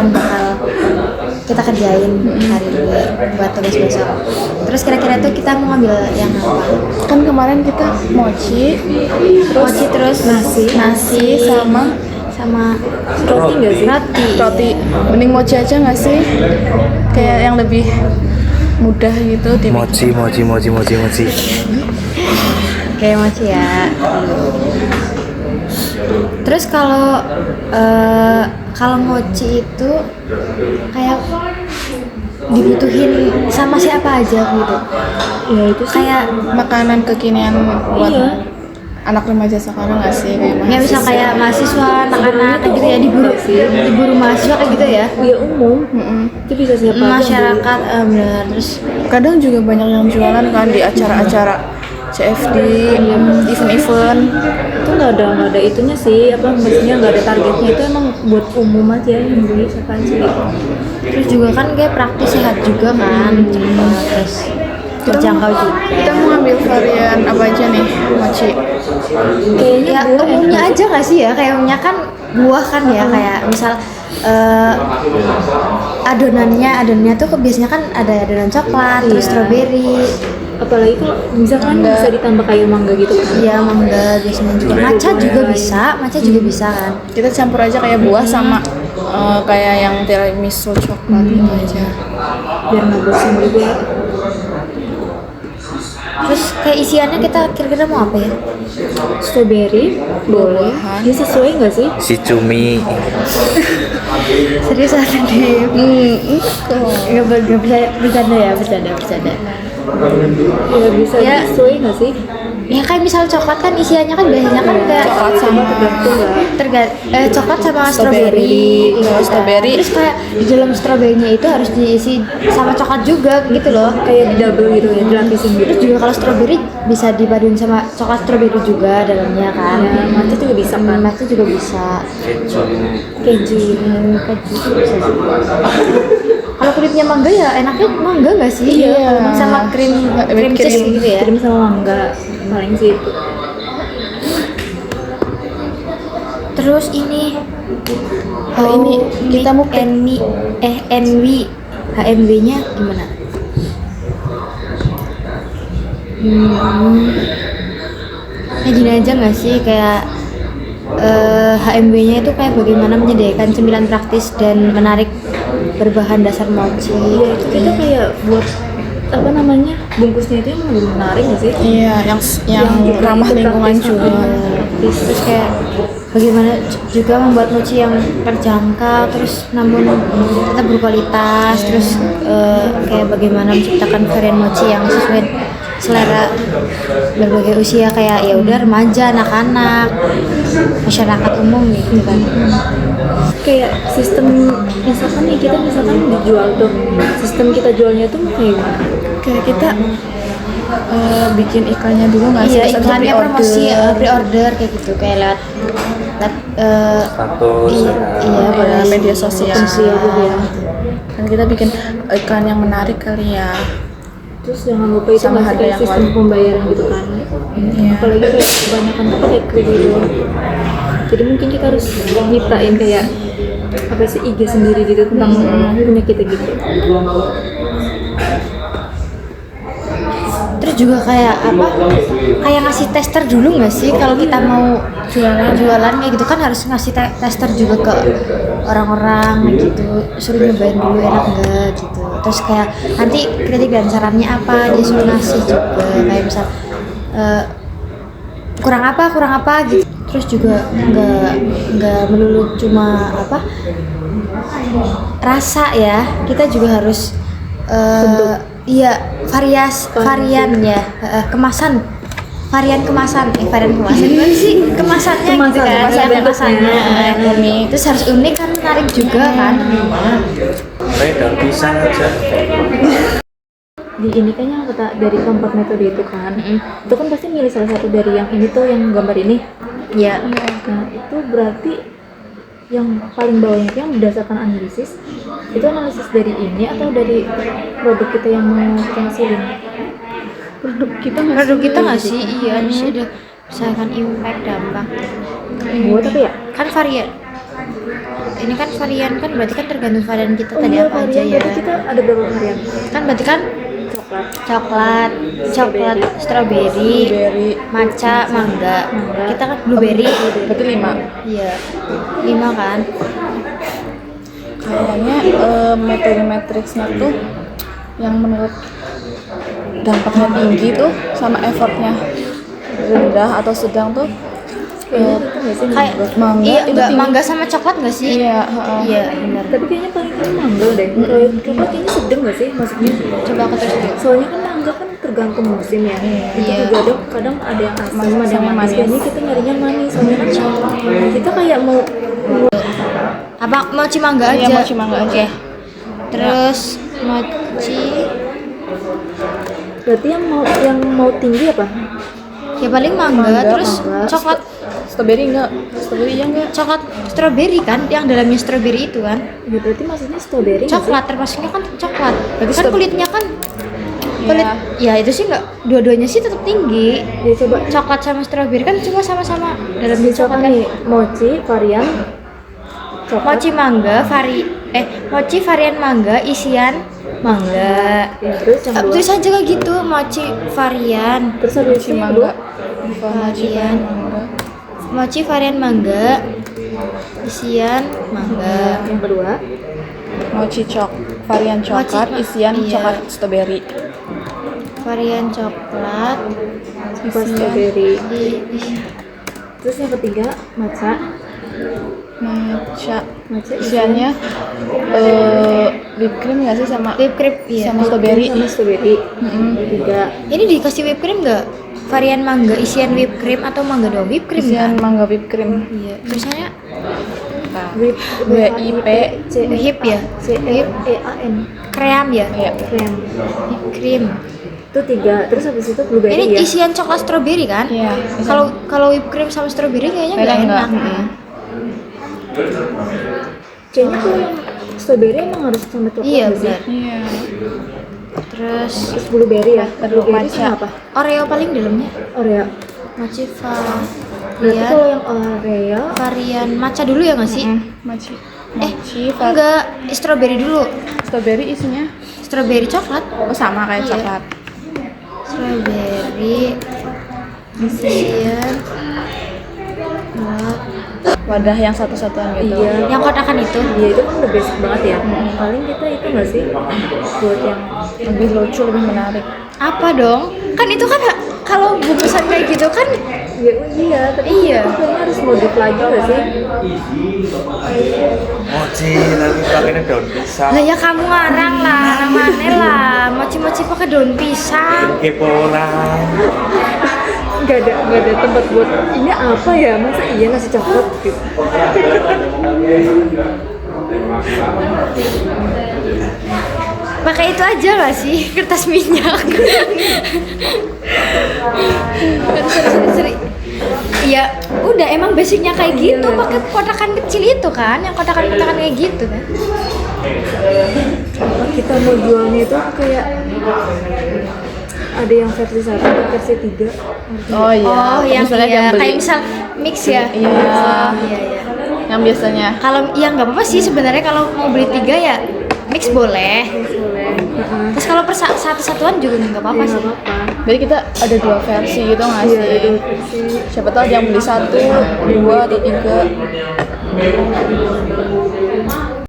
yang bakal kita kerjain hari ini buat tugas besok. Terus kira-kira tuh kita mau ngambil yang apa? Kan kemarin kita mochi Terus nasi sama Roti nggak sih? roti. Mending mochi aja nggak sih? Kayak yang lebih mudah gitu dibikin. Mochi. kayak mochi ya. Terus kalau mochi itu kayak dibutuhin sama siapa aja gitu. Ya itu sih Kayak makanan kekinian buat anak remaja sekarang nggak sih, kayak ya bisa kayak mahasiswa, anak-anak kayak gitu ya, diburu mahasiswa kayak gitu ya. Iya umum. Itu bisa siapa aja. Masyarakat benar. Terus Kadang juga banyak yang jualan kan di acara-acara CFD, event-event. Itu nggak ada itunya sih, apa maksudnya nggak ada targetnya, itu emang buat umum aja yang beli siapa aja. terus juga kan kayak praktis, sehat juga kan, cepat, terus terjangkau juga. Kita mau ngambil varian apa aja nih mochi? Kayaknya umumnya aja nggak sih ya, kayak umumnya kan buah kan ya, kayak misal adonannya tuh biasanya kan ada adonan coklat, terus strawberry, Apalagi kalau misalkan bisa ditambah kayak mangga gitu kan. ya mangga biasanya juga, matcha juga bisa kan. Kita campur aja kayak buah sama kayak yang tiramisu coklat gitu aja. Biar nggak bosan juga. Terus kayak isiannya kita kira-kira mau apa ya? Strawberry boleh. Dia sesuai nggak sih? Si cumi. Serius ada di nggak bisa bercanda ya, bercanda. Ya bisa Ya. sesuai nggak sih? Ya kayak misal coklat kan isiannya kan biasanya kan kayak Coklat sama Tergantung nggak? coklat sama strawberry. Iya, strawberry. Terus kayak di dalam strawberry-nya itu harus diisi sama coklat juga gitu loh. Kayak di double gitu ya, dilapisin gitu. Terus juga kalau strawberry bisa dipaduin sama coklat strawberry juga dalamnya kan. Ya, matcha juga bisa kan. Matcha juga bisa. Keju. Keju juga bisa sih. Kalau kulitnya mangga ya enaknya mangga nggak sih? Iya. Sama cream Whipped cheese cream. gitu ya. Kirim sama mangga paling sih itu. Terus ini ini kita mau HMW-nya gimana? Ya gini aja nggak sih, kayak HMW-nya itu kayak bagaimana menyediakan cemilan praktis dan menarik berbahan dasar mochi. Ya itu kita kayak buat apa namanya, bungkusnya itu emang lebih menarik nggak sih? Iya, yang ramah lingkungan juga. Terus kayak bagaimana juga membuat mochi yang terjangkau, terus namun tetap berkualitas, terus kayak bagaimana menciptakan varian mochi yang sesuai selera berbagai usia, kayak ya udah remaja, anak-anak, masyarakat umum gitu kan. Kayak sistem misalkan nih kita dijual tuh, sistem kita jualnya tuh kayak gimana? Kayak kita bikin iklannya dulu nggak sih? Iya, Terus iklannya pre-order. promosi pre-order kayak gitu, kayak lewat Status. iya boleh media sosial. Gitu ya. Kan kita bikin iklan yang menarik kali ya. Terus jangan lupa itu Sama masih harga kayak yang sistem wajar. pembayaran gitu kan. Iya. Apalagi kayak kebanyakan tuh pakai kredit. Jadi mungkin kita harus nyiptain kayak apa sih IG sendiri gitu tentang punya kita gitu. Terus juga kayak apa? Kayak ngasih tester dulu nggak sih kalau kita mau jualan kayak gitu kan, harus ngasih tester juga ke orang-orang gitu, suruh nyobain dulu enak nggak gitu. Terus kayak nanti kritik dan sarannya apa dia suruh ngasih juga, kayak misal kurang apa gitu. Terus juga nggak melulu cuma apa rasa ya, kita juga harus iya varian ya, varian kemasan gimana sih kemasannya gitu kan, ya kemasannya unik, terus harus unik kan, menarik juga kan. Kayak daun pisang aja. Di ini kayaknya kata dari keempat metode itu kan, itu kan pasti milih salah satu dari yang ini tuh, yang gambar ini. Ya, Nah itu berarti yang paling bawahnya itu yang berdasarkan analisis, itu analisis dari ini atau dari produk kita yang mau kita hasilin? Produk kita nggak sih, iya bisa ada misalkan impact dampak Buat apa ya? kan varian ini kan varian kan berarti kan tergantung varian kita Oh tadi iya, apa aja varian ya. berarti kita ada berapa varian? Kan berarti kan Coklat, coklat, strawberry, Blueberry, matcha, mangga. Kita kan blueberry. berarti 5. Iya. 5 kan? Kayaknya metode matriksnya tuh yang menurut dampaknya tinggi tuh sama effortnya rendah atau sedang tuh kayaknya itu nggak sih? Kayak mangga iya, itu enggak tinggi. mangga sama coklat nggak sih? Iya, heeh. Iya, benar. Tapi kayaknya paling tinggi mangga deh. Kalau coklat kayaknya sedang nggak sih maksudnya? Coba aku terus dulu. Soalnya kan mangga kan tergantung musim ya. Itu Iya. juga kadang ada yang asam, ada yang Sama manis. manis. Kayaknya kita nyarinya manis. Soalnya kan kita kayak mau Apa mochi mangga aja? Iya, mochi mangga aja. Oke. Terus mochi berarti yang mau tinggi apa? ya paling mangga, Mangga, terus mangga. coklat Strawberry enggak? Strawberry ya enggak? coklat strawberry kan yang dalamnya strawberry itu kan Ya berarti maksudnya strawberry nggak sih? coklat termasuknya kan coklat Berarti kan kulitnya kan kulit ya itu sih nggak dua-duanya sih tetap tinggi Ya coba coklat sama strawberry kan cuma sama-sama dalamnya misalkan coklat kan. nih mochi varian coklat. Mochi varian mangga isian mangga Ya, terus yang dua. tulis aja kayak gitu mochi varian Terus habis itu yang kedua. varian mochi varian mangga isian mangga Yang kedua. Mochi varian coklat Mochi, isian iya. coklat strawberry. varian coklat Pas strawberry. i- Terus yang ketiga matcha. Matcha Matcha isiannya whipped cream nggak sih sama whipped cream iya sama strawberry? sama strawberry. Tiga. ini dikasih whipped cream nggak varian mangga isian whipped cream atau mangga doang whipped cream Isian kan mangga whipped cream. iya tulisannya Nah, Whip WIP. Whip ya? C E A N. kream ya Iya. Krem. whipped cream Itu tiga. Terus habis itu blueberry ini ya. isian coklat strawberry kan Iya. kalau whipped cream sama strawberry kayaknya nggak Kayaknya enak nggak. Kayaknya tuh yang strawberry emang harus sama coklat iya nggak sih? benar Iya. terus Terus blueberry ya. Terus Blueberry matcha. sama apa? oreo paling dalamnya Oreo. mochi Berarti varian kalau yang Oreo varian matcha dulu ya nggak sih Mochi. eh Mochi enggak strawberry dulu strawberry isinya strawberry coklat oh sama kayak Iya. coklat. strawberry isian Wadah yang satu-satuan gitu. Iya. yang kotakan itu Iya itu kan udah basic banget ya. Paling kita itu nggak sih buat yang Lebih lucu, lebih menarik. apa dong kan itu kan kalau bungkusan kayak gitu kan ya iya tapi Iya. kita kayaknya harus modif lagi nggak sih? Mochi tapi pakainya daun pisang. lah ya kamu ngarang lah mana lah mochi-mochi pakai daun pisang Kepo orang. Nggak ada tempat buat ini apa ya, masa iya ngasih coklat gitu. pakai itu aja gak sih kertas minyak seri. Ya udah emang basicnya kayak gitu pakai kotakan kecil itu kan yang kotakan-kotakan kayak gitu kan Apa kita mau jualnya itu kayak ada yang versi 1 ada versi 3. Oh iya. oh yang misalnya iya, yang beli. kayak misal mix ya Iya. iya iya Yang biasanya. kalau ya nggak apa-apa sih sebenarnya kalau mau beli 3 ya mix boleh Boleh. terus kalau satu-satuan juga nggak apa-apa sih Jadi kita ada 2 versi gitu nggak sih? Iya, ada 2 versi. Siapa tahu ada yang beli 1, 2, atau 3.